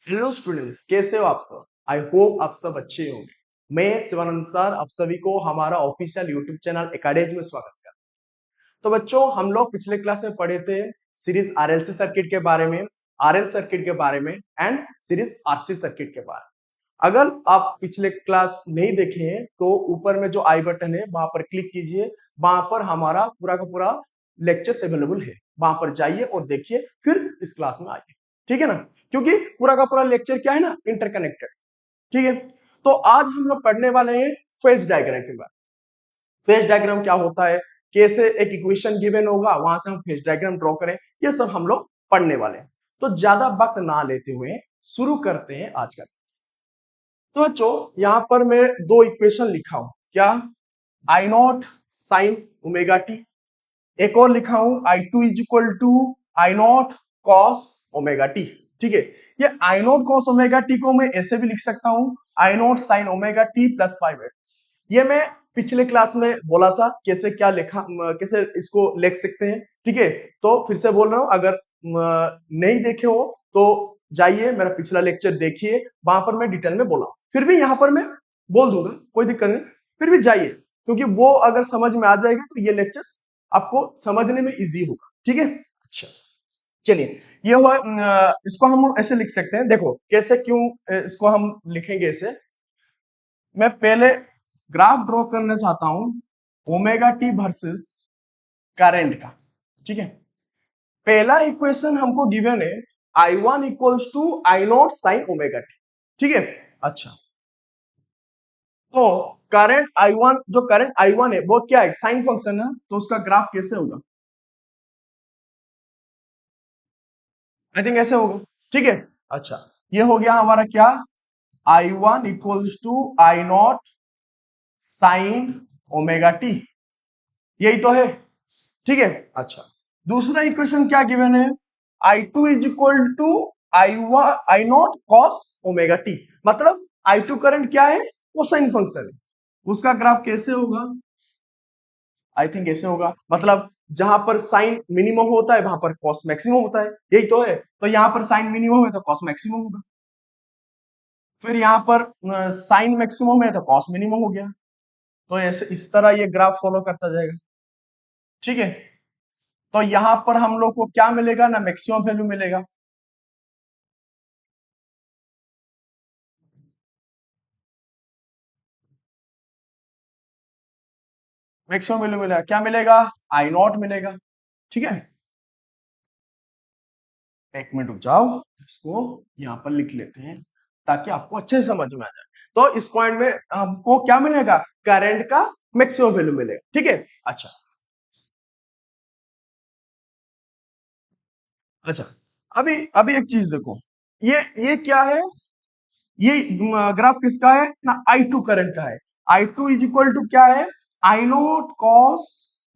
Hello students, कैसे हो आप सब। आई होप आप सब अच्छे होंगे। मैं शिवानंद सर आप सभी को हमारा ऑफिशियल यूट्यूब चैनल एकेडमी में स्वागत करता हूं। तो बच्चों, हम लोग पिछले क्लास में पढ़े थे सीरीज आरएलसी सर्किट के बारे में, आरएल सर्किट के बारे में एंड सीरीज आरसी सर्किट के बारे में। अगर आप पिछले क्लास नहीं देखे हैं तो ऊपर में जो आई बटन है वहां पर क्लिक कीजिए। वहां पर हमारा पूरा का पूरा लेक्चर्स अवेलेबल है, वहां पर जाइए और देखिए, फिर इस क्लास में आइए। ठीक है ना, क्योंकि पूरा का पूरा लेक्चर क्या है ना, इंटरकनेक्टेड। ठीक है, तो आज हम लोग पढ़ने वाले हैं फेज डायग्राम के बारे में। फेज डायग्राम क्या होता है, कैसे एक इक्वेशन गिवन होगा वहां से हम फेज डायग्राम ड्रॉ करें, ये सब हम लोग पढ़ने वाले हैं। तो ज्यादा वक्त ना लेते हुए शुरू करते हैं आज का क्लास। तो बच्चों, यहां पर मैं दो इक्वेशन लिखा हूं, क्या, I not sine omega t, एक और लिखा हूं I two is equal to I naught cos omega T. ठीक है, ये I naught cos omega t को मैं ऐसे भी लिख सकता हूं, I not sine omega T plus pi by. ये मैं पिछले क्लास में बोला था कैसे क्या लिखा, कैसे इसको लिख सकते हैं। ठीक है, तो फिर से बोल रहा हूं, अगर नहीं देखे हो तो जाइए मेरा पिछला लेक्चर देखिए, वहां पर मैं डिटेल में बोला। फिर भी यहां पर मैं बोल दूंगा, कोई दिक्कत नहीं, फिर भी जाइए, क्योंकि वो अगर समझ में आ जाएगा तो ये लेक्चर आपको समझने में इजी होगा। ठीक है, अच्छा चलिए, ये हुआ। इसको हम ऐसे लिख सकते हैं, देखो कैसे, क्यों इसको हम लिखेंगे ऐसे। मैं पहले ग्राफ ड्रॉ करना चाहता हूं ओमेगा टी वर्सेस करंट का। ठीक है, पहला इक्वेशन हमको गिवन है I one equals to I not sine omega T. ठीक है, अच्छा, तो करंट आई वन, जो करंट आई वन है वो क्या है, साइन फंक्शन है, तो उसका ग्राफ कैसे होगा, आई थिंक ऐसे होगा। ठीक है, अच्छा, ये हो गया हमारा क्या, I one equals to I not sine omega T, यही तो है। ठीक है, अच्छा, दूसरा इक्वेशन क्या गिवन है, I two is equal to I naught cos omega t, मतलब आई टू करंट क्या है, कोसाइन फंक्शन है, उसका ग्राफ कैसे होगा, आई थिंक ऐसे होगा, मतलब जहां पर साइन मिनिमम होता है वहां पर कॉस मैक्सिमम होता है, यही तो है। तो यहां पर साइन मिनिमम है तो कॉस मैक्सिमम होगा, फिर यहाँ पर साइन मैक्सिमम है तो कॉस मिनिमम हो गया। तो ऐसे इस तरह ये ग्राफ फॉलो करता जाएगा। ठीक है, तो यहां पर हम लोग को क्या मिलेगा ना, मैक्सिमम वैल्यू मिलेगा। मैक्सिमम वैल्यू मिलेगा, क्या मिलेगा, आई नॉट मिलेगा। ठीक है, एक मिनट रुक जाओ, इसको यहां पर लिख लेते हैं ताकि आपको अच्छे से समझ में आ जाए। तो इस पॉइंट में हमको क्या मिलेगा, करंट का मैक्सिमम वैल्यू मिलेगा। ठीक है, अच्छा अच्छा, अभी अभी एक चीज देखो, ये क्या है, ये ग्राफ किसका है ना, आई टू करंट का है। I two is equal to क्या है, I naught cos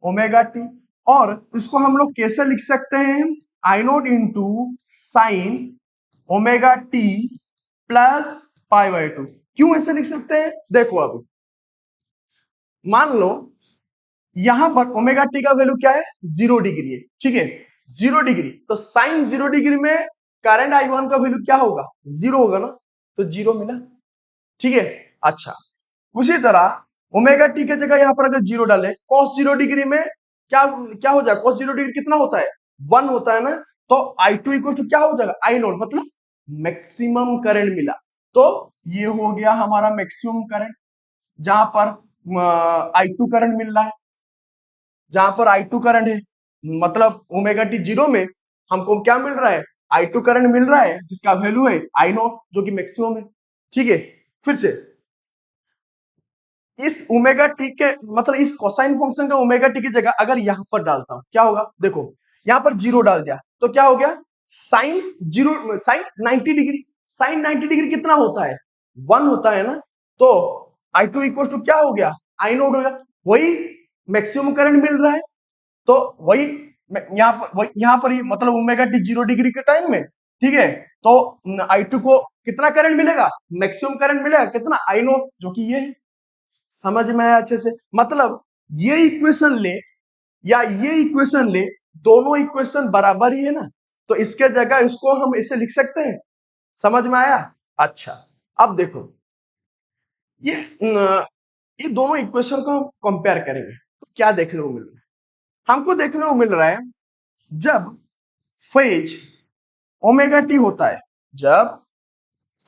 omega t, और इसको हम लोग कैसे लिख सकते हैं, I naught into sine omega T plus pi by two. क्यों ऐसे लिख सकते हैं, देखो अब मान लो यहां पर ओमेगा टी का वैल्यू क्या है, 0 डिग्री है। ठीक है, 0 डिग्री, तो साइन 0 डिग्री में करंट आई वन का वैल्यू क्या होगा, 0 होगा ना, तो 0 मिला। ठीक है, अच्छा, उसी तरह ओमेगा टी के जगह यहां पर अगर 0 डालें, कॉस 0 डिग्री में क्या क्या हो जाएगा, कॉस 0 डिग्री कितना होता है, 1 होता है ना, तो आई टू इक्वल टू क्या हो जाएगा, आई नोट, मतलब मैक्सिमम करंट मिला। तो ये हो गया हमारा मैक्सिमम करंट, जहां पर आई टू करंट मिल रहा है, जहां पर आई टू करंट है, मतलब ओमेगा टी 0 में हमको क्या मिल रहा है, आई टू करंट मिल रहा है, जिसका वैल्यू है आई नोट, जो कि मैक्सिमम है। ठीक है, फिर से इस ओमेगा टी के, मतलब इस कोसाइन फंक्शन का ओमेगा टी की जगह अगर यहां पर डालता हूं, क्या होगा, देखो यहां पर 0 डाल दिया तो क्या हो गया, sine 0, sine 90 degree, sine 90 degree कितना होता है, 1 होता है ना, तो आई टू इक्वल टू क्या हो गया, आई नोट हो गया, वही मैक्सिमम करंट मिल रहा है। तो वही यहाँ पर ही मतलब ओमेगा टी 0 डिग्री के टाइम में, ठीक है, तो आई टू को कितना करंट मिलेगा, मैक्सिमम करंट मिलेगा कितना, आई नोट, जो कि ये है। समझ में आया अच्छे से, मतलब ये इक्वेशन ले या ये इक्वेशन ले, दोनों इक्वेशन बराबर ही है ना, तो इसके जगह इसको हम ऐसे लिख सकते हैं, समझ में आया? अच्छा, अब देखो ये ये दोनों इक्वेशन को कंपेयर करेंगे तो क्या देखने को मिल रहा है? हमको देखने को मिल रहा है जब फेज ओमेगा टी होता है, जब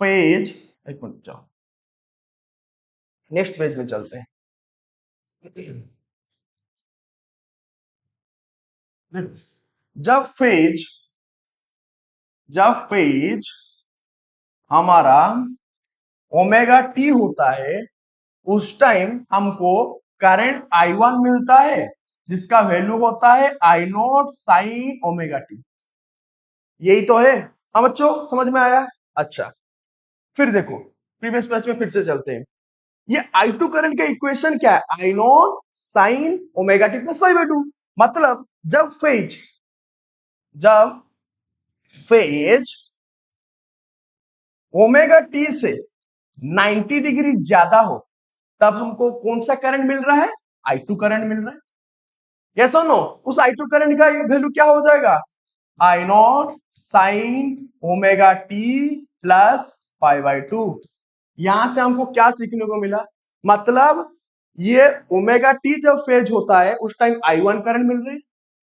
फेज, एक मिनट जाओ, नेक्स्ट पेज में चलते हैं। जब फेज हमारा ओमेगा टी होता है उस टाइम हमको करंट I1 मिलता है जिसका वैल्यू होता है I naught sine omega T. यही तो है। हाँ बच्चों, समझ में आया? अच्छा, फिर देखो प्रीवियस पेज में फिर से चलते हैं। ये I2 करंट का इक्वेशन क्या है? I naught sine omega T plus pi by 2। मतलब जब फेज ओमेगा टी से 90 डिग्री ज्यादा हो तब हमको कौन सा करंट मिल रहा है? I2 करंट मिल रहा है। यस और नो? उस I2 करंट का वैल्यू क्या हो जाएगा? I naught sine omega T plus pi by 2। यहां से हमको क्या सीखने को मिला? मतलब ये ओमेगा टी जब फेज होता है उस टाइम I1 करंट मिल रही है।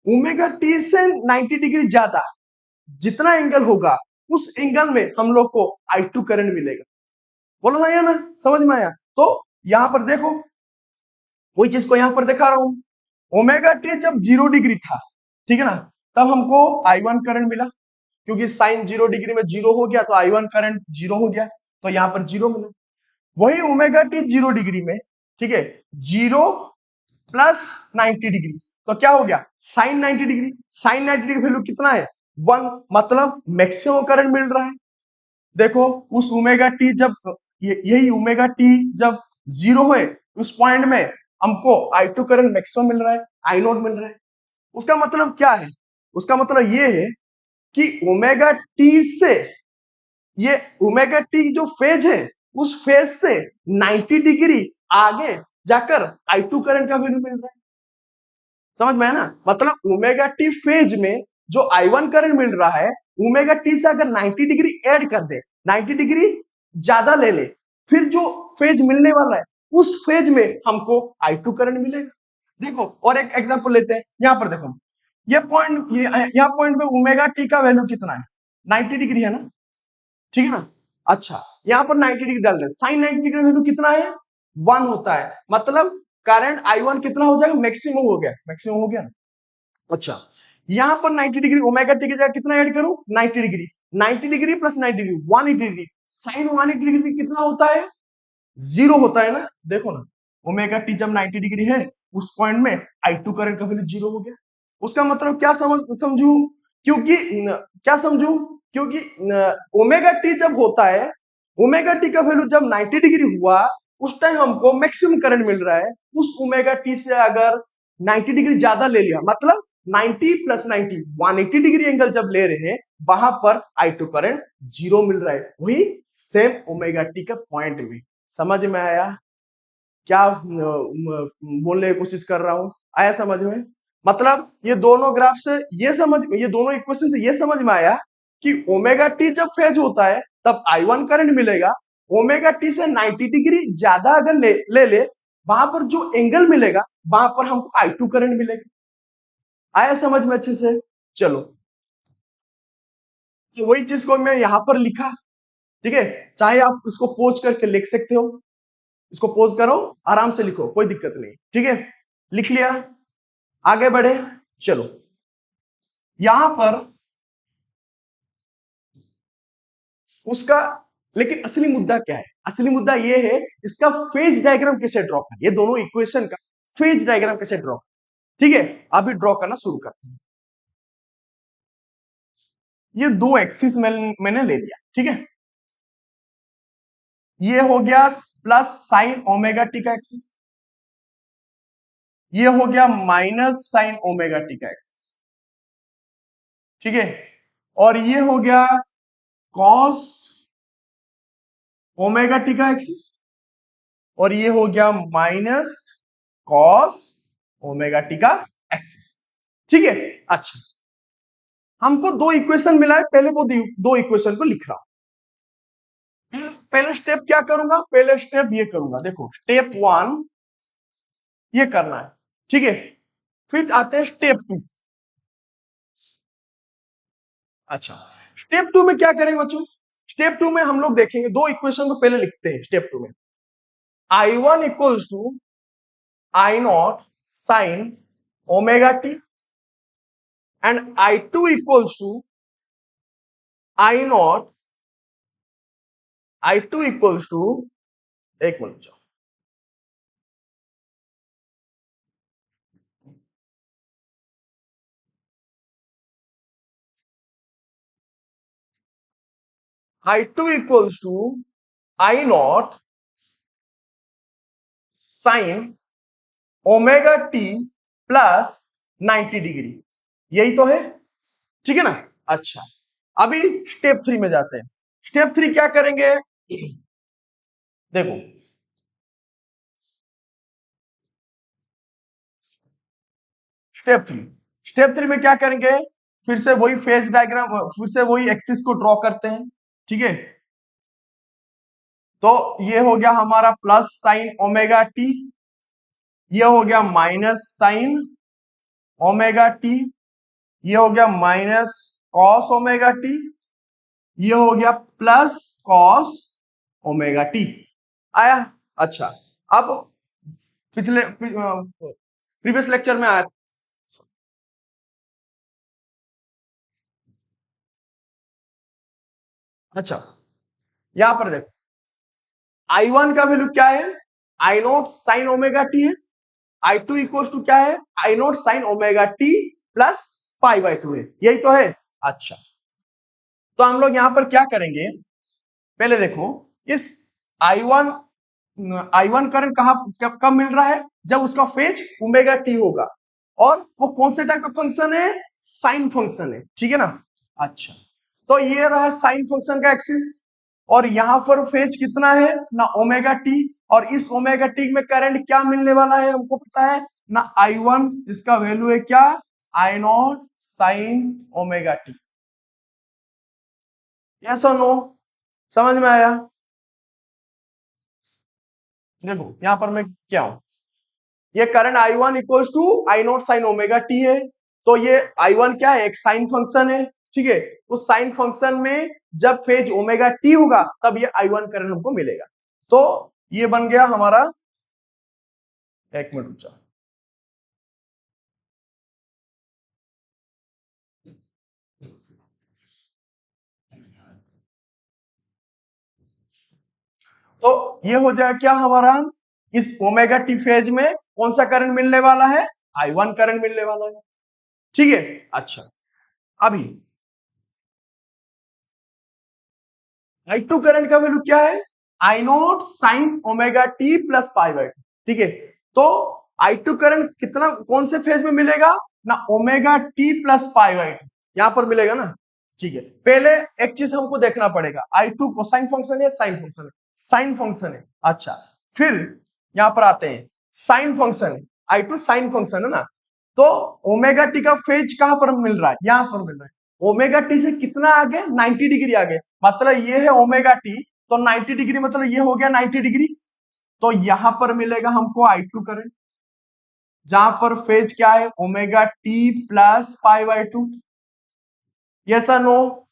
ओमेगा टी से 90 डिग्री ज्यादा जितना एंगल होगा उस एंगल में हम लोग को I2 करंट मिलेगा। बोलो हाँ या ना? समझ में आया? तो यहां पर देखो, वही चीज को यहां पर दिखा रहा हूं। ओमेगा टी जब 0 डिग्री था, ठीक है ना, तब हमको I1 करंट मिला क्योंकि साइन 0 डिग्री में 0 हो गया तो I1 करंट 0 हो गया, तो यहां पर 0 मिला। वही ओमेगा टी 0 डिग्री में, ठीक है, 0 प्लस 90 डिग्री तो क्या हो गया? Sine 90 degree. Sine 90 degree value कितना है? 1। मतलब मैक्सिमम करंट मिल रहा है। देखो उस ओमेगा टी जब यही ओमेगा टी जब 0 है उस पॉइंट में हमको I2 करंट मैक्सिमम मिल रहा है, I नॉट मिल रहा है। उसका मतलब क्या है? उसका मतलब ये है कि ओमेगा टी से, ये ओमेगा टी जो फेज है उस फेज से 90 डिग्री आगे जाकर I2 करंट का वैल्यू मिल रहा है। समझ में है ना? मतलब ओमेगा टी फेज में जो I1 करंट मिल रहा है, ओमेगा टी से अगर 90 डिग्री ऐड कर दे, 90 डिग्री ज्यादा ले ले, फिर जो फेज मिलने वाला है उस फेज में हमको I2 करंट मिलेगा। देखो और एक एग्जांपल लेते हैं। यहां पर देखो, ये पॉइंट, यहाँ पॉइंट पे ओमेगा टी का वैल्यू कितना है? 90 डिग्री है ना, ठीक है ना? अच्छा, यहाँ पर 90 डिग्री डाल रहे हैं, साइन 90 डिग्री वैल्यू कितना है? 1 होता है। मतलब करंट I1 कितना हो जाएगा? मैक्सिमम हो गया, मैक्सिमम हो गया ना। अच्छा, यहाँ पर 90 डिग्री ओमेगा टी की जगह कितना ऐड करूं? 90 degree. 90 degree plus 90 degree 180 degree. Sine 180 degree कितना होता है? 0 होता है ना। देखो ना, ओमेगा टी जब 90 डिग्री है उस पॉइंट में I2 करंट का वैल्यू 0 हो गया। उसका मतलब क्या समझू? क्योंकि क्या समझू? क्योंकि ओमेगा टी जब होता है, ओमेगा टी का वैल्यू जब 90 डिग्री हुआ उस टाइम हमको मैक्सिमम करंट मिल रहा है। उस ओमेगा टी से अगर 90 डिग्री ज्यादा ले लिया, मतलब 90 प्लस 90 180 डिग्री एंगल जब ले रहे हैं वहां पर I2 करंट 0 मिल रहा है। वही सेम ओमेगा टी का पॉइंट भी। समझ में आया क्या बोलने की कोशिश कर रहा हूं? आया समझ में? मतलब ये दोनों ग्राफ से ये दोनों इक्वेशन से ये समझ में आया कि ओमेगा टी जब फेज होता है तब I1 करंट मिलेगा। ओमेगा टी से 90 डिग्री ज्यादा अगर ले वहां पर जो एंगल मिलेगा वहां पर हमको I2 करंट मिलेगा। आया समझ में अच्छे से? चलो, तो वही चीज को मैं यहां पर लिखा, ठीक है। चाहे आप इसको पोज करके लिख सकते हो, इसको पोज करो, आराम से लिखो, कोई दिक्कत नहीं, ठीक है। लिख लिया, आगे बढ़े। चलो, यहां पर उसका, लेकिन असली मुद्दा क्या है? असली मुद्दा ये है इसका फेज डायग्राम कैसे ड्रॉ करें, ये दोनों इक्वेशन का फेज डायग्राम कैसे ड्रॉ, ठीक है। अभी ड्रॉ करना शुरू करते हैं। ये दो एक्सिस मैंने ले लिया, ठीक है। ये हो गया प्लस साइन ओमेगा टी का एक्सिस, ये हो गया माइनस साइन ओमेगा टी का एक्सिस, ठीक है। और ये हो गया कॉस ओमेगा टी का एक्सिस, और ये हो गया माइनस कॉस ओमेगा टी का एक्सिस, ठीक है। अच्छा, हमको दो इक्वेशन मिला है, पहले वो दो इक्वेशन को लिख रहा हूं। पहले स्टेप क्या करूंगा, पहले स्टेप ये करूंगा, देखो स्टेप 1 ये करना है, ठीक है। फिर आते हैं स्टेप 2। अच्छा, स्टेप 2 में क्या करेंगे बच्चों, स्टेप 2 में हम लोग देखेंगे दो इक्वेशन को पहले लिखते हैं स्टेप 2 में। I1 equals to I naught sine omega T and I2 equals to I naught, I2 equals to, एक minute, I2 equals to I naught sine omega T plus 90 degree, यही तो है, ठीक है ना। अच्छा, अभी स्टेप 3 में जाते हैं। स्टेप 3 क्या करेंगे, देखो स्टेप 3 में क्या करेंगे, फिर से वही फेज डायग्राम, फिर से वही एक्सिस को ड्रॉ करते हैं, ठीक है। तो ये हो गया हमारा प्लस साइन ओमेगा टी, ये हो गया माइनस साइन ओमेगा टी, ये हो गया माइनस कॉस ओमेगा टी, ये हो गया प्लस कॉस ओमेगा टी, आया। अच्छा, अब पिछले प्रीवियस लेक्चर में आया, अच्छा यहां पर देखो I1 का वैल्यू क्या है, I naught sine omega T है, I2 इक्वल टू क्या है, I naught sine omega T plus pi by 2 है, यही तो है। अच्छा, तो हम लोग यहां पर क्या करेंगे, पहले देखो इस I1 I1 करंट कहां कब मिल रहा है, जब उसका फेज ओमेगा टी होगा, और वो कौन से टाइप का फंक्शन है, साइन फंक्शन है, ठीक है ना। अच्छा, तो ये रहा साइन फंक्शन का एक्सिस, और यहां पर फेज कितना है ना ओमेगा टी, और इस ओमेगा टी में करंट क्या मिलने वाला है हमको पता है ना, I1, इसका वैल्यू है क्या, I naught sine omega T, yes और नो, समझ में आया। देखो यहां पर मैं क्या हूं, ये current I1 equals to I not sine omega T है, तो ये I1 क्या है, एक साइन फंक्शन है, ठीक है। उस साइन फंक्शन में जब फेज ओमेगा टी होगा तब ये I1 करंट हमको मिलेगा, तो ये बन गया हमारा, एक मिनट रुक जाओ, तो ये हो जाएगा क्या हमारा, इस ओमेगा टी फेज में कौन सा करंट मिलने वाला है, I1 करंट मिलने वाला है, ठीक है। अच्छा, अभी I2 करंट का वैल्यू क्या है, I naught sine omega T plus pi by 2, ठीक है। तो I2 करंट कितना कौन से फेज में मिलेगा ना, omega T plus pi by 2 यहां पर मिलेगा ना, ठीक है। पहले एक चीज हमको देखना पड़ेगा, I2 कोसाइन फंक्शन है साइन फंक्शन है, साइन फंक्शन है। अच्छा, फिर यहां पर आते हैं, साइन फंक्शन है, I2 साइन फंक्शन है ना, तो ओमेगा टी का फेज कहां पर मिल रहा है, यहां पर मिल रहा है, ओमेगा टी से कितना आगे, 90 डिग्री आगे, मतलब ये है ओमेगा टी, तो 90 डिग्री मतलब ये हो गया 90 डिग्री, तो यहां पर मिलेगा हमको I2 करंट, जहां पर फेज क्या है, omega T plus pi by 2, yes और नो,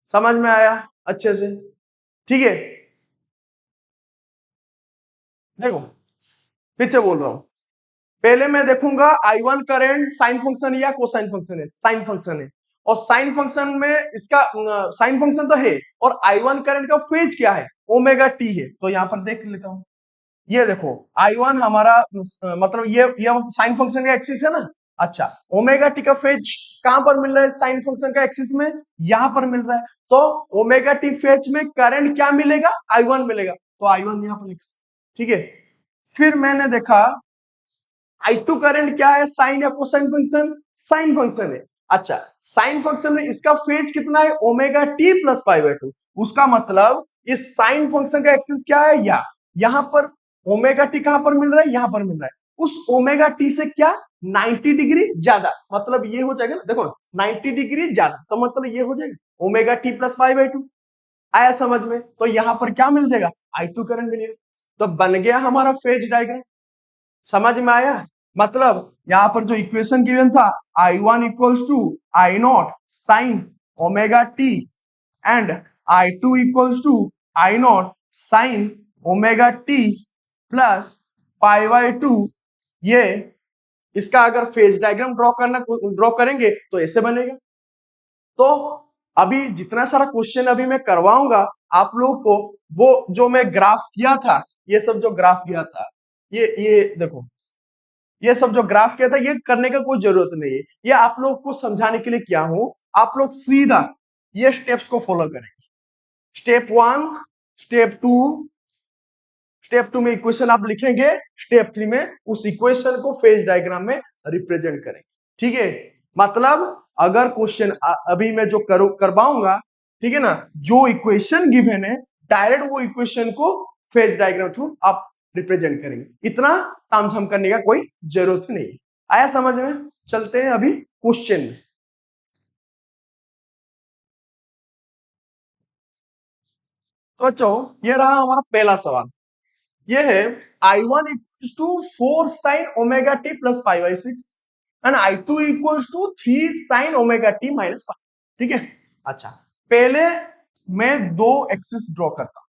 समझ में आया अच्छे से, ठीक है। देखो फिर से बोल रहा हूं, पहले मैं देखूंगा I1 करंट साइन फंक्शन या कोसाइन फंक्शन है, साइन फंक्शन है, और साइन फंक्शन में इसका साइन फंक्शन तो है, और I1 करंट का फेज क्या है, ओमेगा टी है, तो यहां पर देख लेता हूं, ये देखो I1 हमारा मतलब ये साइन फंक्शन का एक्सिस है ना। अच्छा, ओमेगा टी का फेज कहां पर मिल रहा है, साइन फंक्शन का एक्सिस में, यहां पर मिल रहा है, तो ओमेगा टी फेज में करंट क्या मिलेगा, I1 मिलेगा, तो I1 यहां पर लिखा, ठीक है। फिर मैंने देखा I2 करंट क्या है, साइन या कोसाइन फंक्शन, साइन फंक्शन है। अच्छा, साइन फंक्शन में इसका फेज कितना है, omega T plus pi by 2, उसका मतलब इस साइन फंक्शन का एक्सिस क्या है, यहां पर ओमेगा टी कहां पर मिल रहा है, यहां पर मिल रहा है, उस ओमेगा टी से क्या 90 डिग्री ज्यादा, मतलब ये हो जाएगा ना, देखो 90 डिग्री ज्यादा, तो मतलब ये हो जाएगा omega T plus pi by 2, आया समझ में? तो यहां पर क्या मिल जाएगा, I2 करंट मिलेगा। तो बन गया हमारा फेज डायग्राम। समझ में आया? मतलब यहां पर जो इक्वेशन गिवन था I1 equals to I not sine omega T and I2 equals to I not sine omega T plus pi by 2, ये इसका अगर फेज डायग्राम ड्रॉ करेंगे तो ऐसे बनेगा। तो अभी जितना सारा क्वेश्चन अभी मैं करवाऊंगा आप लोगों को, वो जो मैं ग्राफ किया था, ये सब जो ग्राफ किया था, ये देखो, ये सब जो ग्राफ किया था, ये करने का कोई जरूरत नहीं है, ये आप लोग को समझाने के लिए किया हूं। आप लोग सीधा ये स्टेप्स को फॉलो करेंगे। स्टेप 1, स्टेप 2, स्टेप 2 में इक्वेशन आप लिखेंगे, स्टेप 3 में उस इक्वेशन को फेज डायग्राम में रिप्रेजेंट करेंगे। ठीक है? मतलब अगर क्वेश्चन अभी मैं जो करवाऊंगा, ठीक है ना, जो इक्वेशन गिवन है डायरेक्ट वो इक्वेशन को फेज डायग्राम थ्रू आप रिप्रेजेंट करेंगे। इतना तामझाम करने का कोई जरूरत नहीं। आया समझ में? चलते हैं अभी क्वेश्चन में। तो बच्चों ये रहा हमारा पहला सवाल। ये है I1 equals to 4 sine omega T plus pi by 6 and I2 equals to 3 sine omega T minus pi. ठीक है? अच्छा, पहले मैं दो एक्सिस ड्रॉ करता हूं।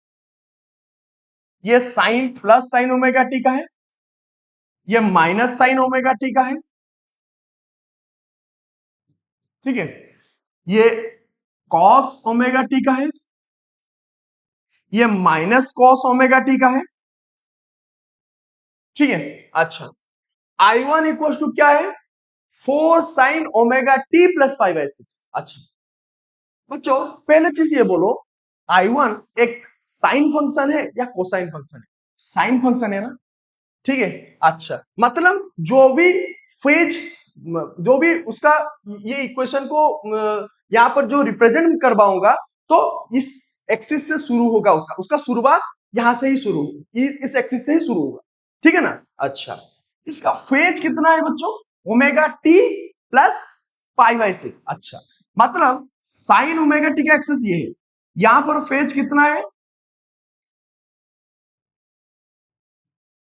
ये sine plus sine omega T का है, ये माइनस साइन ओमेगा टी का है। ठीक है? ये कॉस ओमेगा टी का है, ये माइनस कॉस ओमेगा टी का है। ठीक है? अच्छा, I1 इक्वल टू क्या है, 4 sine omega T plus pi bye 6। अच्छा बच्चों पहले चीज ये बोलो, I1 एक साइन फंक्शन है या कोसाइन फंक्शन है? साइन फंक्शन है ना? ठीक है? अच्छा, मतलब जो भी फेज, जो भी उसका, ये इक्वेशन को यहां पर जो रिप्रेजेंट करवाऊंगा, तो इस एक्सिस से शुरू होगा, उसका उसका शुरुआत यहां से ही शुरू होगी, इस एक्सिस से ही शुरू होगा। ठीक है ना? अच्छा, इसका फेज कितना है बच्चों, omega T plus pi bye 6। अच्छा, मतलब साइन ओमेगा टी का एक्सिस ये है, यहां पर फेज कितना है,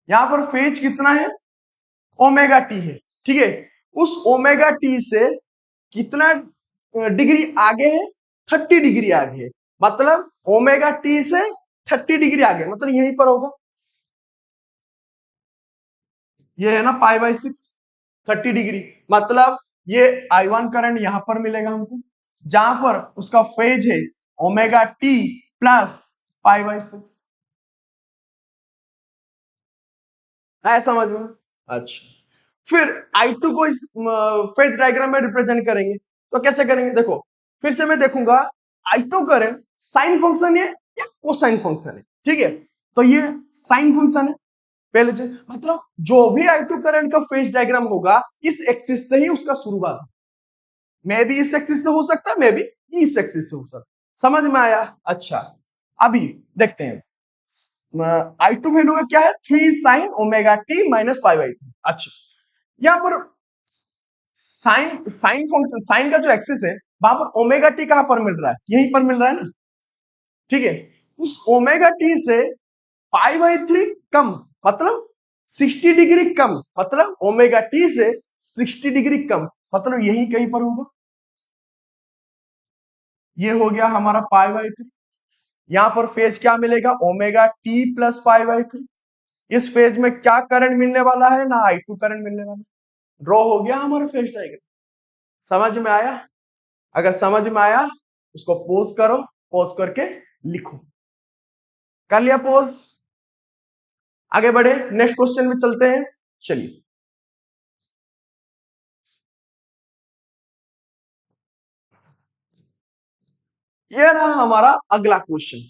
यहां पर फेज कितना है, ओमेगा टी है। ठीक है? उस ओमेगा टी से कितना डिग्री आगे है, 30 डिग्री आगे है। मतलब ओमेगा टी से 30 डिग्री आगे, मतलब यहीं पर होगा। ये है ना पाई बाय 6, 30 डिग्री। मतलब ये I1 करंट यहां पर मिलेगा हमको, जहां पर उसका फेज है omega T plus pi bye 6। है समझ में? अच्छा, फिर I2 को इस फेज डायग्राम में रिप्रेजेंट करेंगे, तो कैसे करेंगे देखो, फिर से मैं देखूंगा I2 करंट साइन फंक्शन है या कोसाइन फंक्शन है। ठीक है? तो ये साइन फंक्शन है पहले से, मतलब जो भी I2 करंट का फेज डायग्राम होगा इस एक्सिस से ही उसका शुरुआत है। मे भी इस एक्सिस से हो सकता है, मे भी इस एक्सिस से हो सकता है। समझ में आया? अच्छा, अभी देखते हैं I2 वैल्यू का क्या है, 3 sine omega T minus pi by 3। अच्छा, यहां पर साइन साइन फंक्शन, साइन का जो एक्सिस है वहां पर ओमेगा टी कहां पर मिल रहा है, यहीं पर मिल रहा है ना? ठीक है? उस ओमेगा टी से पाई बाई 3 कम, मतलब 60 डिग्री कम, मतलब ओमेगा टी से 60 डिग्री कम, मतलब यही कहीं पर होगा। ये हो गया हमारा पाई बाई 3। यहां पर फेज क्या मिलेगा, omega T plus pi by 3। इस फेज में क्या करंट मिलने वाला है ना, I2 करंट मिलने वाला है। ड्रॉ हो गया हमारा फेज डायग्राम। समझ में आया? अगर समझ में आया उसको पोज करो, पोज करके लिखो। कर लिया पोज? आगे बढ़े, नेक्स्ट क्वेश्चन में चलते हैं। चलिए, ये रहा हमारा अगला क्वेश्चन।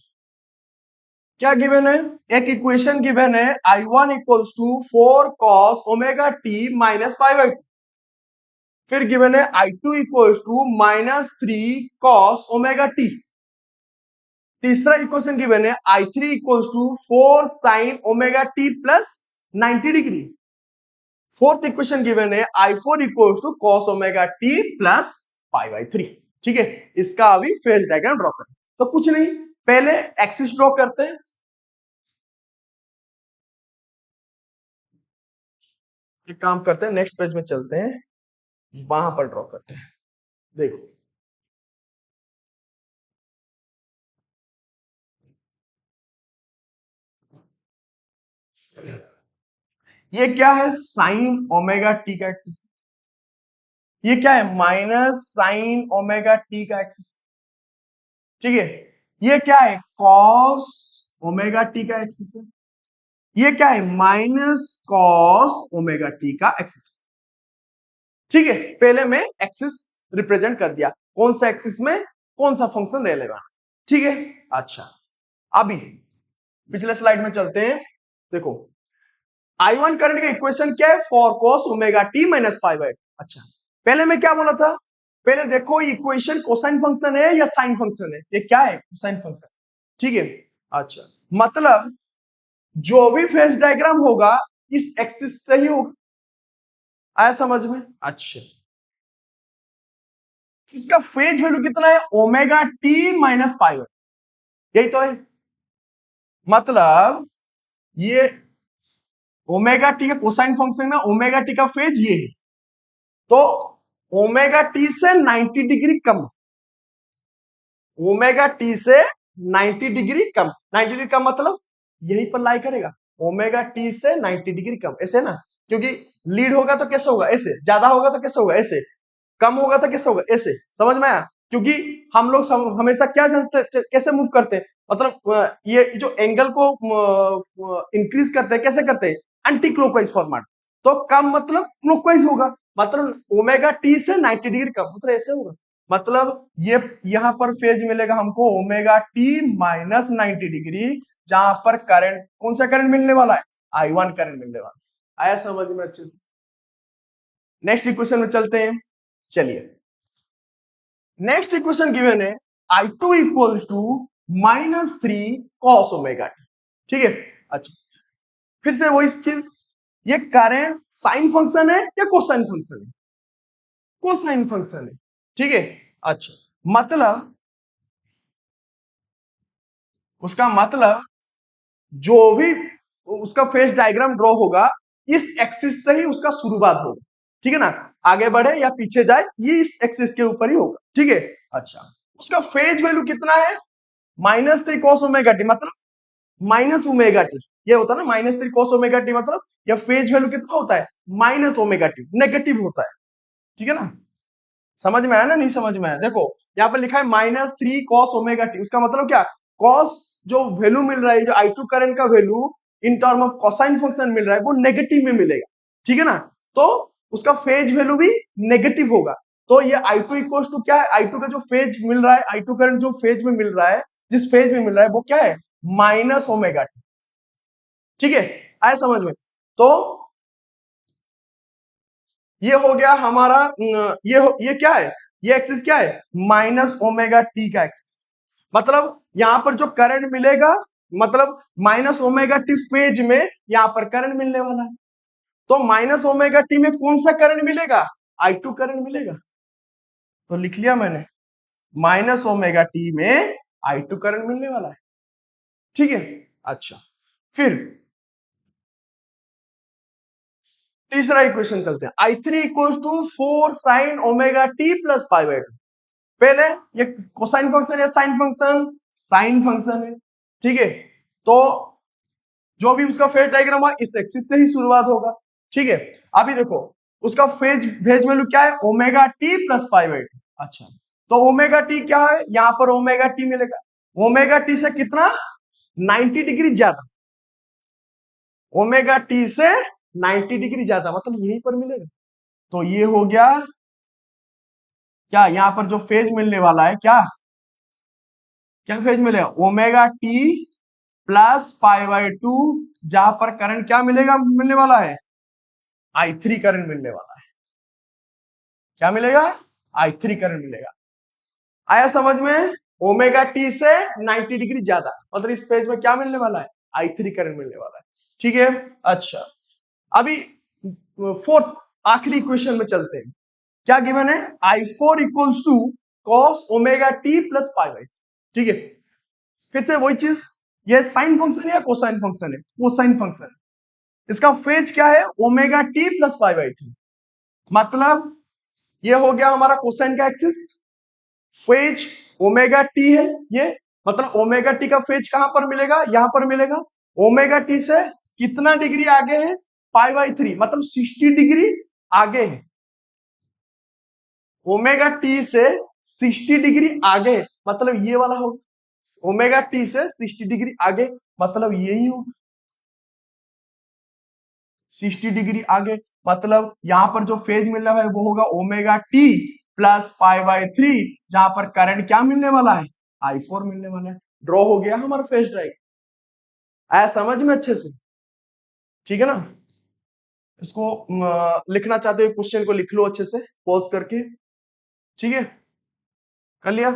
क्या गिवन है, एक इक्वेशन गिवन है I1 equals to 4 cos omega T minus pi by 2। फिर गिवन है I2 equals to -3 cos omega T. तीसरा इक्वेशन गिवन है I3 equals to 4 sine omega T plus 90 degree. Fourth equation given है I4 equals to cos omega T plus pi by 3। ठीक है? इसका अभी phase diagram draw करें। तो कुछ नहीं, पहले एक्सिस ड्रॉ करते हैं, एक काम करते हैं, नेक्स्ट पेज में चलते हैं, वहां पर ड्रॉ करते हैं। देखो ये क्या है, साइन ओमेगा टी का एक्सिस। ये क्या है, माइनस साइन ओमेगा टी का एक्सिस। ठीक है, ये क्या है, कॉस ओमेगा टी का एक्सिस है। ये क्या है, माइनस कॉस ओमेगा टी का एक्सिस। ठीक है, पहले मैं एक्सिस रिप्रेजेंट कर दिया, कौन सा एक्सिस में कौन सा फंक्शन रेलेवेंट। ठीक है, अच्छा अभी पिछले स्लाइड में चलते हैं। देखो I1 करंट का इक्वेशन क्या है, for cos omega T minus pi by. अच्छा पहले मैं क्या बोला था, पहले देखो इक्वेशन कोसाइन फंक्शन है या साइन फंक्शन है, ये क्या है, कोसाइन फंक्शन। ठीक है, अच्छा मतलब जो भी फेज डायग्राम होगा इस एक्सिस से ही होगा, आया समझ में। अच्छा इसका फेज वैल्यू कितना है, omega T minus pi by, यही तो है। मतलब ये ओमेगा टी का कोसाइन फंक्शन है, ओमेगा टी का फेज ये है, तो ओमेगा टी से 90 डिग्री कम, ओमेगा टी से 90 डिग्री कम, 90 डिग्री कम मतलब यहीं पर लाई करेगा, ओमेगा टी से 90 डिग्री कम, ऐसे ना, क्योंकि लीड होगा तो कैसे होगा, ऐसे, ज्यादा होगा तो कैसे होगा, ऐसे, कम होगा तो कैसे होगा, ऐसे, समझ में आया। क्योंकि हम लोग हमेशा क्या जानते, कैसे मूव करते हैं, मतलब ये जो एंगल को इंक्रीज करते हैं, कैसे करते हैं, एंटी क्लॉकवाइज फॉर्मेट। तो कम मतलब क्लॉकवाइज होगा, मतलब ओमेगा टी से 90 डिग्री कम, मतलब ऐसे होगा। मतलब ये यहां पर फेज मिलेगा हमको ओमेगा टी माइनस 90 डिग्री, जहां पर करंट, कौन सा करंट मिलने वाला है, I1 करंट मिलने वाला है। आया समझ में अच्छे से। नेक्स्ट इक्वेशन में चलते हैं, चलिए नेक्स्ट इक्वेशन गिवन है I2 equals to -3 cos omega T. ठीक है, अच्छा फिर से वही चीज, ये करंट साइन फंक्शन है या कोसाइन फंक्शन है, कोसाइन फंक्शन है। ठीक है, अच्छा मतलब उसका मतलब जो भी उसका फेस डायग्राम ड्रॉ होगा इस एक्सिस से ही उसका शुरुआत होगा। ठीक है ना, आगे बढ़े या पीछे जाए ये इस एक्सिस के ऊपर ही होगा। ठीक है, अच्छा उसका फेज वैल्यू कितना है, -3 cos ओमेगा टी, मतलब माइनस ओमेगा टी, ये होता है ना, -3 cos ओमेगा टी, मतलब यह फेज वैल्यू कितना होता है, माइनस ओमेगा टी, नेगेटिव होता है। ठीक है ना, समझ में आया ना, नहीं समझ में आया, देखो यहाँ पर लिखा है -3 cos ओमेगा टी, उसका मतलब क्या, cos जो वैल्यू मिल रहा है, जो I2 करंट का value in term of cosine function मिल रहा है, वो नेगेटिव में मिलेगा। ठीक है ना, तो उसका फेज वैल्यू भी नेगेटिव होगा। तो ये I2 इक्वल्स टू क्या है, I2 का जो फेज मिल रहा है, I2 करंट जो फेज में मिल रहा है, जिस फेज में मिल रहा है वो क्या है, माइनस ओमेगा टी। ठीक है, आया समझ में। तो ये हो गया हमारा ये क्या है, ये एक्सिस क्या है, माइनस ओमेगा टी का एक्सिस। मतलब यहां पर जो करंट मिलेगा, मतलब माइनस ओमेगा टी फेज में यहां पर करंट मिलने वाला है। तो माइनस ओमेगा टी में कौन सा करंट मिलेगा, I2 करंट मिलेगा। तो लिख लिया मैंने, माइनस ओमेगा टी में I2 करंट मिलने वाला है। ठीक है, अच्छा फिर तीसरा इक्वेशन चलते हैं, I3 equals to 4 sine omega T plus pi by 2। पहले ये कोसाइन फंक्शन है, साइन फंक्शन, साइन फंक्शन है। ठीक है, तो जो भी उसका फेज डायग्राम हुआ इस एक्सिस से ही शुरुआत होगा। ठीक है, अभी देखो उसका फेज फेज वैल्यू क्या है, omega T plus pi by 2। अच्छा तो ओमेगा टी क्या है, यहां पर ओमेगा टी मिलेगा, ओमेगा टी से कितना, 90 डिग्री ज्यादा, ओमेगा टी से 90 डिग्री ज्यादा, मतलब यहीं पर मिलेगा। तो ये हो गया क्या, यहां पर जो फेज मिलने वाला है, क्या क्या फेज मिलेगा, omega T plus pi by 2, जहां पर करंट क्या मिलेगा, मिलने वाला है, I3 करंट मिलने वाला है। क्या मिलेगा, I3 करंट मिलेगा। आया समझ में, ओमेगा टी से 90 डिग्री ज्यादा, मतलब इस पेज में क्या मिलने वाला है, I3 करंट मिलने वाला है। ठीक है, अच्छा अभी फोर्थ आखिरी क्वेश्चन में चलते हैं। क्या गिवन है, I4 equals to cos omega T plus pi by. ठीक है, फिर से वही चीज, ये साइन फंक्शन है या कोसाइन फंक्शन है? Cosine function. इसका फेज क्या है? Omega T plus pi by 3। मतलब ये हो गया हमारा कोसाइन का एक्सिस, फेज ओमेगा टी है ये, मतलब ओमेगा टी का फेज कहां पर मिलेगा? यहां पर मिलेगा। ओमेगा टी से कितना डिग्री आगे है? पाई बाई 3, मतलब 60 डिग्री आगे है। ओमेगा टी से 60 डिग्री आगे, मतलब ये वाला होगा। ओमेगा टी से 60 डिग्री आगे, मतलब यही होगा 60 डिग्री आगे। मतलब यहां पर जो फेज मिल रहा है वो होगा omega T plus pi by 3, जहां पर करंट क्या मिलने वाला है? I4 मिलने वाला है। ड्रॉ हो गया हमारा फेज ड्राइव। आया समझ में अच्छे से? ठीक है ना? इसको लिखना चाहते हो क्वेश्चन को लिख लो अच्छे से पॉज करके। ठीक है, कर लिया?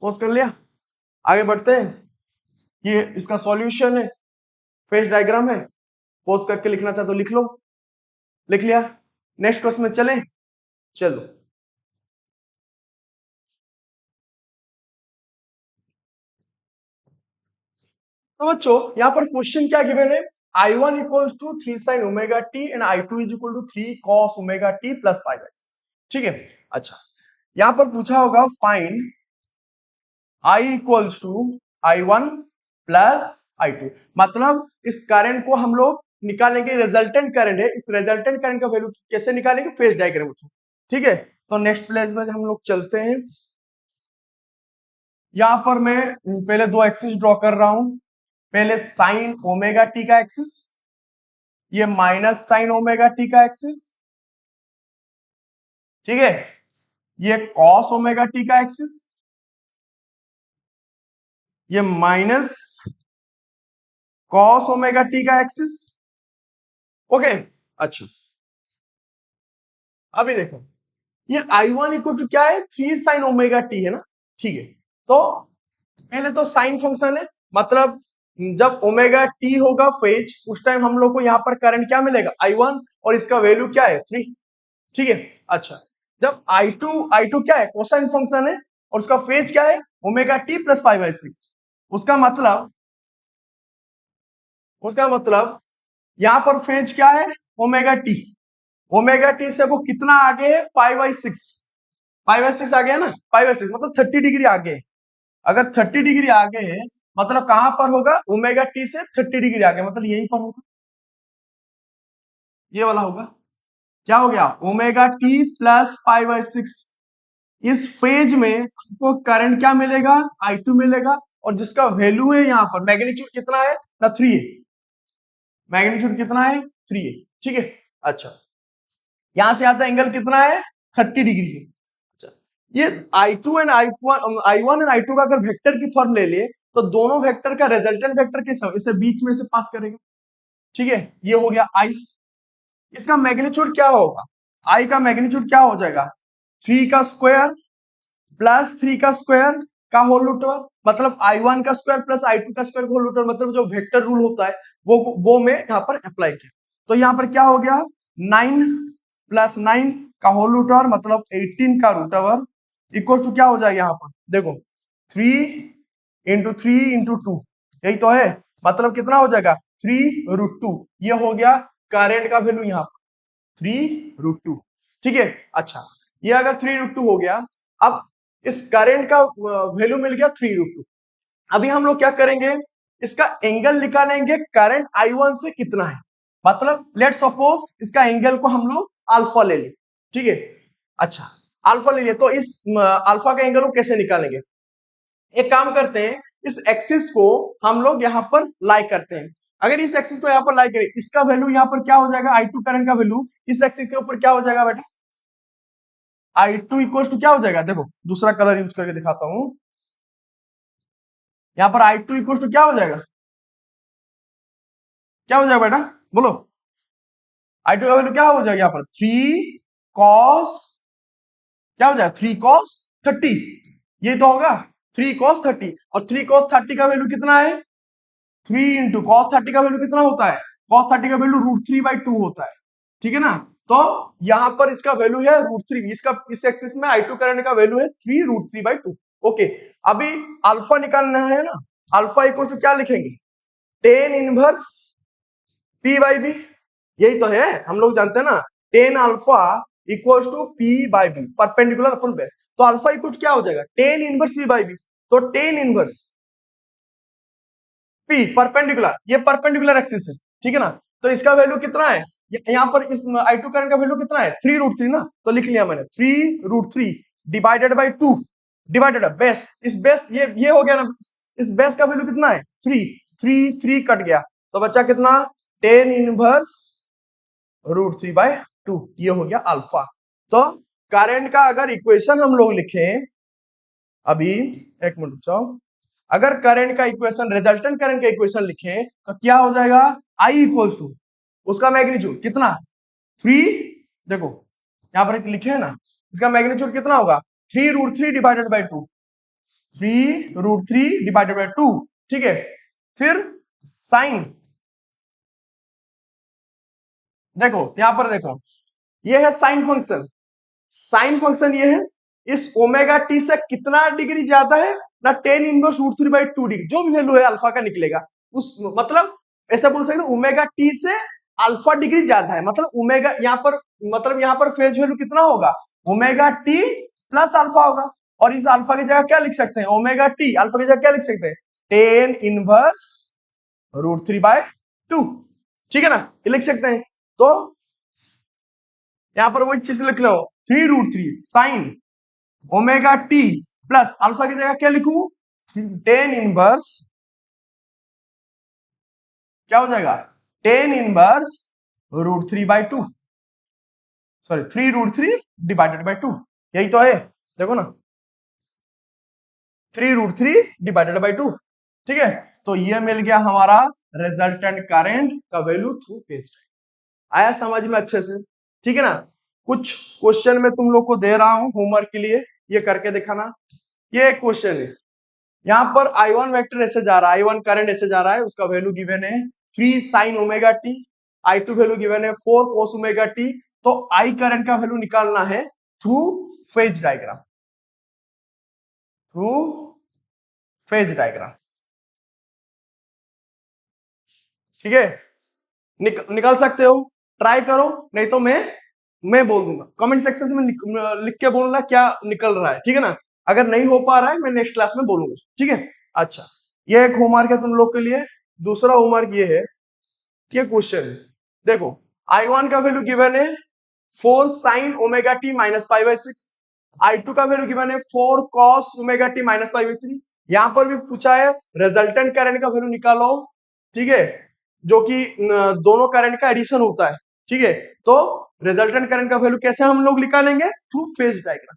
पॉज कर लिया? आगे बढ़ते हैं। ये इसका सॉल्यूशन है, फेज डायग्राम है। पॉज करके लिखना चाहते हो लिख लो। लिख लिया? नेक्स्ट क्वेश्चन में चलें? चलो। तो बच्चों यहाँ पर क्वेश्चन क्या गिवन है? I1 equals to 3 sin omega T and I2 is equal to 3 cos omega T plus pi by 6। ठीक है, अच्छा यहाँ पर पूछा होगा find I equals to I1 plus I2, मतलब इस करंट को हम लोग निकालेंगे, रिजल्टेंट करंट है, इस रिजल्टेंट करंट का वैल्यू कैसे निकालेंगे? Phase diagram through. ठीक है, तो नेक्स्ट प्लेस में हम लोग चलते हैं। यहां पर मैं पहले दो एक्सिस ड्रॉ कर रहा हूं। पहले साइन ओमेगा टी का एक्सिस, ये माइनस साइन ओमेगा टी का एक्सिस। ठीक है, ये कॉस ओमेगा टी का एक्सिस, ये माइनस कॉस ओमेगा टी का एक्सिस। ओके, अच्छा अभी देखो, ये I1 इक्वल टू क्या है? 3 साइन ओमेगा टी है ना। ठीक है, तो पहले तो साइन फंक्शन है, मतलब जब ओमेगा टी होगा फेज, उस टाइम हम लोग को यहाँ पर करंट क्या मिलेगा? I1, और इसका वैल्यू क्या है? 3। ठीक है, अच्छा जब I2 क्या है? कोसाइन फंक्शन है, और उसका फेज क्या है? Omega T plus pi by 6। उसका मतलब यहां पर फेज क्या है? Omega T. ओमेगा टी से वो कितना आगे है? पाई बाई 6। पाई बाई 6 आगे है ना, पाई बाई 6 मतलब 30 डिग्री आगे है। अगर 30 डिग्री आगे है मतलब कहां पर होगा? ओमेगा टी से 30 डिग्री आगे, मतलब यहीं पर होगा, ये वाला होगा। क्या हो गया? Omega T plus pi by 6। इस फेज में आपको करंट क्या मिलेगा? I2 मिलेगा, और जिसका वैल्यू है यहाँ पर मैग्नीट्यूड कितना है ना? 3 है। मैग्नीट्यूड कितना है? 3 है। ठीक है, अच्छा यहां से आता एंगल कितना है? 30 डिग्री है। अच्छा, ये I2 and I1 and I2 का अगर वेक्टर की फॉर्म ले लिए तो दोनों वेक्टर का रिजल्टेंट वेक्टर कैसा? इसे बीच में से पास करेगा। ठीक है, ये हो गया I। इसका मैग्नीट्यूड क्या होगा? I का मैग्नीट्यूड क्या हो जाएगा? 3 का स्क्वायर प्लस 3 का स्क्वायर का होल रूट ओवर, मतलब I1 का स्क्वायर प्लस I2 का स्क्वायर का होल रूट ओवर, मतलब जो वेक्टर रूल होता है वो मैं यहाँ पर अप्लाई किया। तो यहाँ पर क्या हो गया? 9 प्लस 9 का होल रूट ओवर, मतलब 18 का रूट ओवर इक्वल टू क्या हो जाएगा? यहाँ पर देखो 3 × 3 × 2, यही तो है, मतलब कितना हो जाएगा? 3√2। ये हो गया करंट का वैल्यू यहाँ पर 3√2। ठीक है, अच्छा ये अगर 3√2 हो गया, अब इस करंट का वैल्यू मिल गया 3√2। अभी हम लोग क्या करेंगे? इसका एंगल निकालेंगे, करंट I1 से कितना है, मतलब लेट सपोज इसका एंगल को हम लोग अल्फा ले लें। ठीक है, अच्छा अल्फा ले लिए, तो इस अल्फा का एंगल को कैसे निकालेंगे? एक काम करते हैं, इस एक्सिस को हम लोग यहाँ पर लाई करते हैं। अगर इस एक्सिस को यहाँ पर लाई करें, इसका वैल्यू यहाँ पर क्या हो जाएगा? I2 करंट का वैल्यू इस एक्सिस के ऊपर क्या हो जाएगा बेटा? I2 इक्वल टू क्या हो जाएगा? देखो दूसरा कलर यूज करके दिखाता हूं। यहाँ पर I2 इक्वल टू क्या हो जाएगा? क्या हो जाएगा बेटा? बोलो। I2 का वैल्यू क्या हो जाएगा? यहाँ पर 3 cos, क्या हो जाएगा? 3 cos 30, ये तो होगा 3 cos 30, और 3 cos 30 का वैल्यू कितना है? 3 इंटू cos 30 का वैल्यू कितना होता है? cos 30 का वैल्यू √3/2 होता है। ठीक है ना, तो यहां पर इसका वैल्यू है √3, इसका इस एक्सिस में I2 करंट का वैल्यू है 3 √3/2। ओके, अभी अल्फा निकालना है ना, अल्फा इक्वल टू क्या लिखेंगे, tan inverse P by B, यही तो है, हम लोग जानते हैं ना, tan alpha equal to P by B, perpendicular upon base. तो अल्फा इक्वल क्या हो जाएगा, tan inverse P by B. तो टेन इनवर्स पी परपेंडिकुलर, ये परपेंडिकुलर एक्सिस है, ठीक है ना। तो इसका वैल्यू कितना है, यहाँ पर इस I2 करंट का वैल्यू कितना है, 3√3 ना, तो लिख लिया मैंने 3√3 डिवाइडेड बाई 2 डिवाइडेड बेस, इस बेस ये हो गया ना, इस बेस का वैल्यू कितना है 3, 3 कट गया, तो बच्चा कितना, टेन इनवर्स √3/2, ये हो गया अल्फा। तो करंट का अगर इक्वेशन हम लोग लिखें, अभी एक मिनट जाओ, अगर करंट का इक्वेशन, रिजल्टेंट करंट का इक्वेशन लिखें तो क्या हो जाएगा, I इक्वल्स टू उसका मैग्नीट्यूड कितना 3, देखो यहां पर लिखे है ना, इसका मैग्नीट्यूड कितना होगा 3√3 डिवाइडेड बाई 2, 3√3 डिवाइडेड बाई 2, ठीक है। फिर साइन, देखो यहां पर देखो, ये है साइन फंक्शन, साइन फंक्शन ये है, इस ओमेगा टी से कितना डिग्री ज्यादा है ना, टेन इनवर्स √3/2 डिग्री, जो भी वैल्यू है अल्फा का निकलेगा, उस मतलब ऐसा बोल सकते हैं ओमेगा टी से अल्फा डिग्री ज्यादा है, मतलब ओमेगा यहाँ पर, मतलब यहाँ पर फेज वैल्यू कितना होगा, ओमेगा टी प्लस अल्फा होगा। और इस अल्फा की जगह क्या लिख सकते हैं, ओमेगा टी, अल्फा की जगह क्या लिख सकते हैं, टेन इनवर्स √3/2, ठीक है ना, ये लिख सकते हैं। तो यहां पर वही चीज लिख लो, 3√3 sign omega T plus alpha की जगह क्या लिखूं, टेन इनवर्स, क्या हो जाएगा, tan inverse √3/2, sorry 3√3 divided by 2, यही तो है, देखो ना 3√3 डिवाइडेड बाई 2, ठीक है। तो ये मिल गया हमारा रिजल्टेंट करंट का वैल्यू थ्रू फेज। आया समझ में अच्छे से, ठीक है ना। कुछ क्वेश्चन में तुम लोग को दे रहा हूं होमवर्क के लिए, ये करके दिखाना। ये एक क्वेश्चन है, यहाँ पर I1 वेक्टर ऐसे जा रहा है, I1 करंट ऐसे जा रहा है, उसका वैल्यू गिवन है 3 sine omega T, I2 value given है 4 कोस ओमेगा टी। तो I करंट का वैल्यू निकालना है through phase diagram, through phase diagram, ठीक है। निकाल सकते हो, ट्राई करो, नहीं तो मैं बोल दूंगा कमेंट सेक्शन में, लिख के बोलना क्या निकल रहा है, ठीक है ना। अगर नहीं हो पा रहा है मैं नेक्स्ट क्लास में बोलूंगा, ठीक है। अच्छा, ये एक होमवर्क है तुम लोग के लिए। दूसरा होमवर्क ये है, ये क्वेश्चन देखो, I1 का वैल्यू गिवन है 4 sine omega T minus π/6, I2 का वैल्यू गिवन है 4 कॉस ओमेगा टी माइनस π/3। यहां पर भी पूछा है रिजल्टेंट करंट का वैल्यू निकालो, ठीक है, जो कि दोनों करंट का एडिशन होता है, ठीक है। तो रिजल्टेंट करंट का वैल्यू कैसे हम लोग निकालेंगे, थ्रू फेज डायग्राम,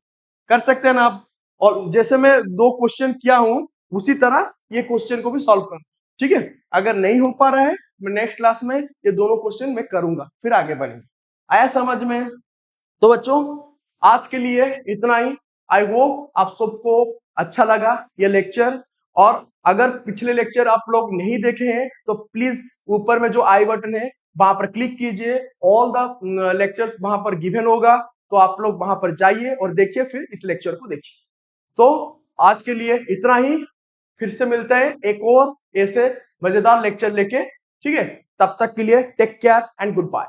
कर सकते हैं ना आप। और जैसे मैं दो क्वेश्चन किया हूं उसी तरह ये क्वेश्चन को भी सॉल्व कर, ठीक है। अगर नहीं हो पा रहा है मैं नेक्स्ट क्लास में ये दोनों क्वेश्चन मैं करूंगा, फिर आगे बढ़ेंगे। आया समझ में। तो बच्चों आज के लिए इतना ही। आई होप आप सबको अच्छा लगा ये लेक्चर। और अगर पिछले लेक्चर आप लोग नहीं देखे हैं तो प्लीज ऊपर में जो आई बटन है वहां पर क्लिक कीजिए, ऑल द लेक्चर्स वहां पर गिवन होगा, तो आप लोग वहां पर जाइए और देखिए, फिर इस लेक्चर को देखिए। तो आज के लिए इतना ही, फिर से मिलते हैं एक और ऐसे मजेदार लेक्चर लेके, ठीक है। तब तक के लिए take care and good bye.